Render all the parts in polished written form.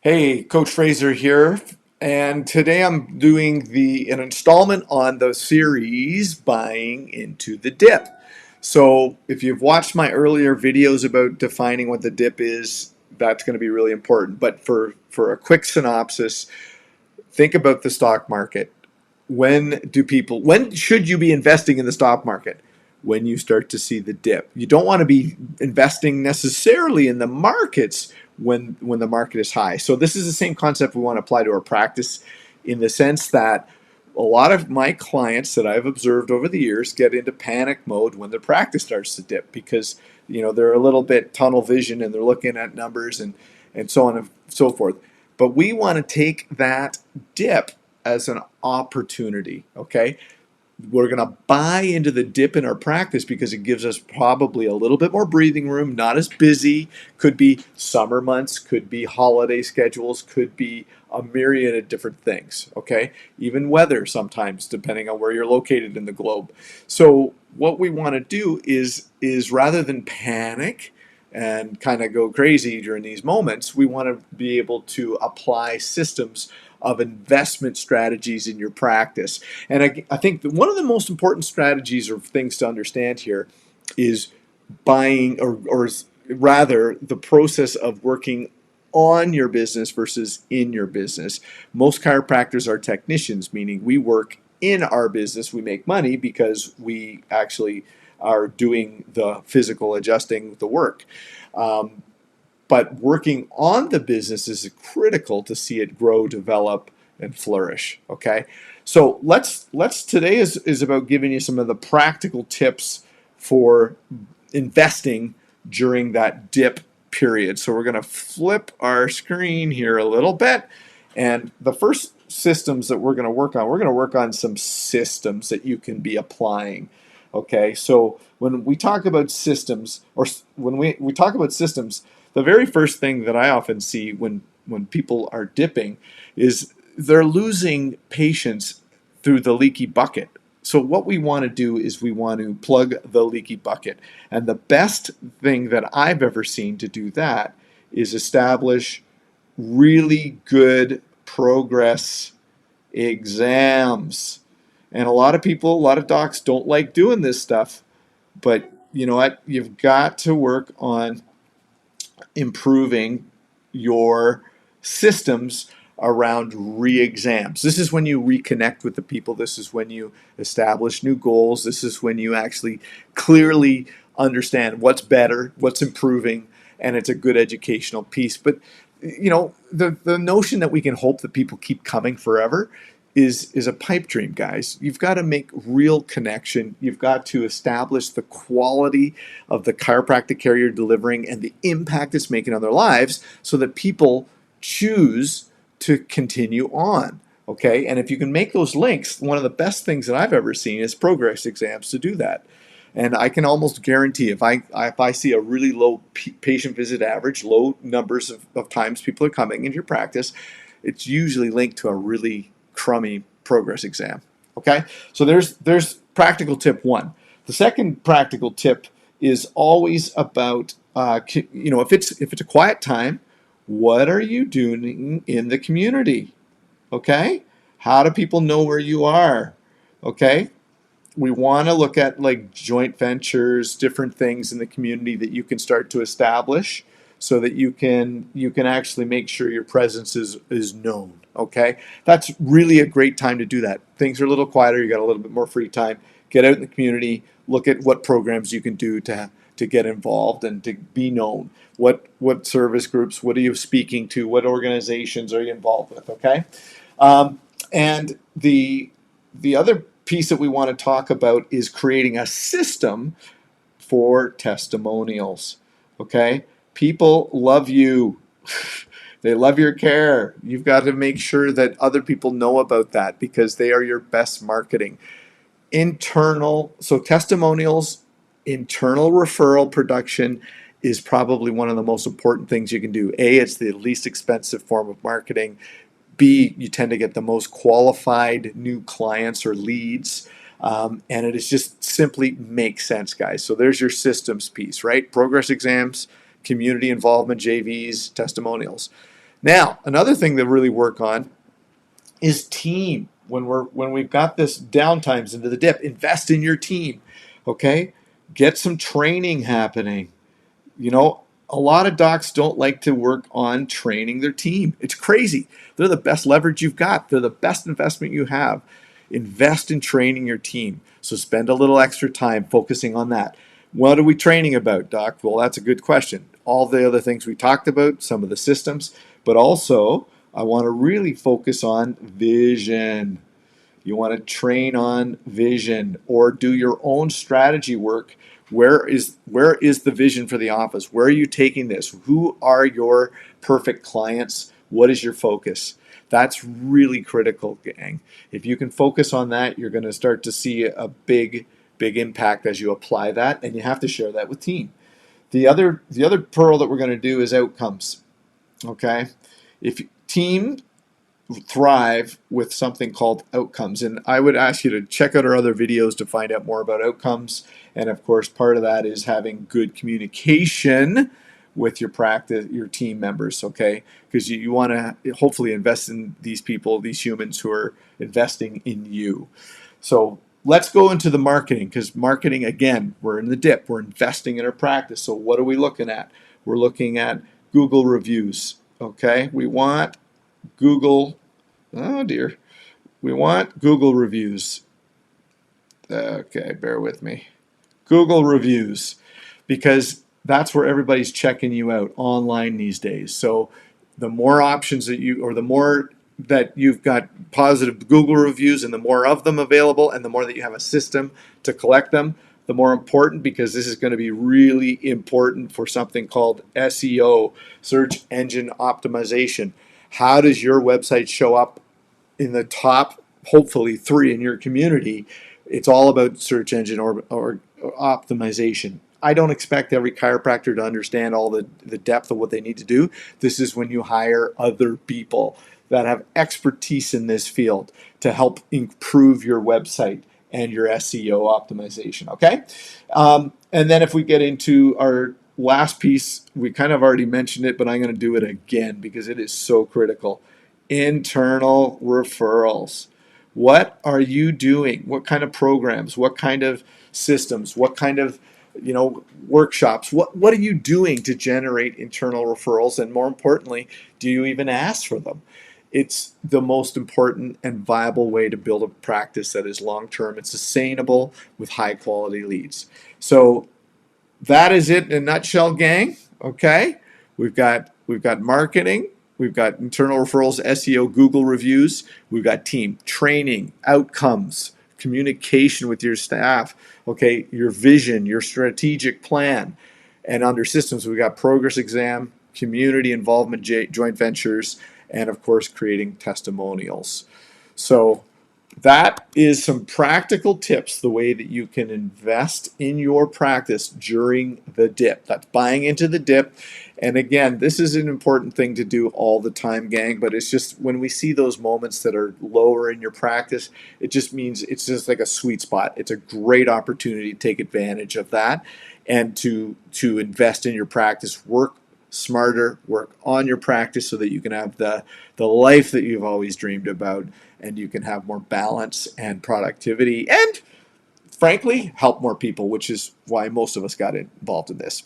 Hey, Coach Frazer here, and today I'm doing an installment on the series Buying into the Dip. So, if you've watched my earlier videos about defining what the dip is, that's going to be really important. But for a quick synopsis, think about the stock market. When should you be investing in the stock market? When you start to see the dip. You don't want to be investing necessarily in the markets when the market is high. So this is the same concept we want to apply to our practice, in the sense that a lot of my clients that I've observed over the years get into panic mode when their practice starts to dip, because they're a little bit tunnel vision and they're looking at numbers and so on and so forth. But we want to take that dip as an opportunity. Okay, we're going to buy into the dip in our practice because it gives us probably a little bit more breathing room, not as busy. Could be summer months, could be holiday schedules, could be a myriad of different things. Okay, even weather sometimes, depending on where you're located in the globe. So what we want to do is rather than panic and kind of go crazy during these moments, we want to be able to apply systems of investment strategies in your practice. And I think that one of the most important strategies or things to understand here is buying, or rather, the process of working on your business versus in your business. Most chiropractors are technicians, meaning we work in our business. We make money because we actually are doing the physical adjusting, the work. But working on the business is critical to see it grow, develop, and flourish. Okay, so let's today is about giving you some of the practical tips for investing during that dip period. So we're going to flip our screen here a little bit, and the first systems that we're going to work on some systems that you can be applying. Okay, so when we talk about systems, or when we talk about systems, the very first thing that I often see when people are dipping is they're losing patients through the leaky bucket. So what we want to do is we want to plug the leaky bucket. And the best thing that I've ever seen to do that is establish really good progress exams. And a lot of people, a lot of docs don't like doing this stuff, but you know what? You've got to work on improving your systems around re-exams. This is when you reconnect with the people. This is when you establish new goals. This is when you actually clearly understand what's better, what's improving, and it's a good educational piece. But the notion that we can hope that people keep coming forever is a pipe dream, guys. You've got to make real connection. You've got to establish the quality of the chiropractic care you're delivering and the impact it's making on their lives, so that people choose to continue on. Okay, and if you can make those links, one of the best things that I've ever seen is progress exams to do that. And I can almost guarantee, if I see a really low patient visit average, low numbers of times people are coming into your practice, it's usually linked to a really crummy progress exam. Okay, so there's practical tip one. The second practical tip is always about if it's a quiet time, what are you doing in the community? Okay, how do people know where you are? Okay, we want to look at like joint ventures, different things in the community that you can start to establish, so that you can actually make sure your presence is known. Okay, that's really a great time to do that. Things are a little quieter, you got a little bit more free time. Get out in the community, look at what programs you can do to get involved and to be known. What service groups, what are you speaking to, what organizations are you involved with? Okay, and the other piece that we want to talk about is creating a system for testimonials. Okay, people love you. They love your care. You've got to make sure that other people know about that, because they are your best marketing. So testimonials, internal referral production is probably one of the most important things you can do. A, it's the least expensive form of marketing. B, you tend to get the most qualified new clients or leads. And it is just simply makes sense, guys. So there's your systems piece, right? Progress exams, community involvement, JVs, testimonials. Now, another thing to really work on is team. When we've got this downtimes into the dip, invest in your team. Okay? Get some training happening. You know, a lot of docs don't like to work on training their team. It's crazy. They're the best leverage you've got. They're the best investment you have. Invest in training your team. So spend a little extra time focusing on that. What are we training about, Doc? Well, that's a good question. All the other things we talked about, some of the systems, but also I want to really focus on vision. You want to train on vision or do your own strategy work. Where is the vision for the office? Where are you taking this? Who are your perfect clients? What is your focus? That's really critical, gang. If you can focus on that, you're going to start to see a big impact as you apply that, and you have to share that with team. The other pearl that we're going to do is outcomes. Okay? If team thrive with something called outcomes, and I would ask you to check out our other videos to find out more about outcomes. And of course, part of that is having good communication with your practice, your team members, okay? Because you want to hopefully invest in these people, these humans who are investing in you. So let's go into the marketing, because marketing, again, we're in the dip. We're investing in our practice. So what are we looking at? We're looking at Google reviews, okay? We want Google, oh dear, we want Google reviews. Okay, bear with me. Google reviews, because that's where everybody's checking you out online these days. So the more options that you, or the more that you've got positive Google reviews and the more of them available and the more that you have a system to collect them, the more important, because this is going to be really important for something called SEO, search engine optimization. How does your website show up in the top, hopefully 3 in your community? It's all about search engine or optimization. I don't expect every chiropractor to understand all the depth of what they need to do. This is when you hire other people that have expertise in this field to help improve your website and your SEO optimization, okay? And then if we get into our last piece, we kind of already mentioned it, but I'm going to do it again because it is so critical. Internal referrals. What are you doing? What kind of programs? What kind of systems? What kind of workshops? What are you doing to generate internal referrals? And more importantly, do you even ask for them? It's the most important and viable way to build a practice that is long-term and sustainable with high-quality leads. So that is it in a nutshell, gang. Okay, we've got marketing, we've got internal referrals, SEO, Google reviews, we've got team training, outcomes, communication with your staff, okay, your vision, your strategic plan, and under systems we've got progress exam, community involvement, joint ventures, and of course creating testimonials. So that is some practical tips, the way that you can invest in your practice during the dip. That's buying into the dip. And again, this is an important thing to do all the time, gang, but it's just when we see those moments that are lower in your practice, it just means it's just like a sweet spot. It's a great opportunity to take advantage of that and to invest in your practice. Work smarter, work on your practice so that you can have the life that you've always dreamed about, and you can have more balance and productivity and frankly help more people, which is why most of us got involved in this.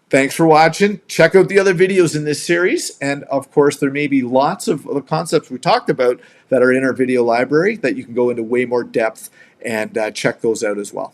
Thanks for watching. Check out the other videos in this series, and of course there may be lots of the concepts we talked about that are in our video library that you can go into way more depth and check those out as well.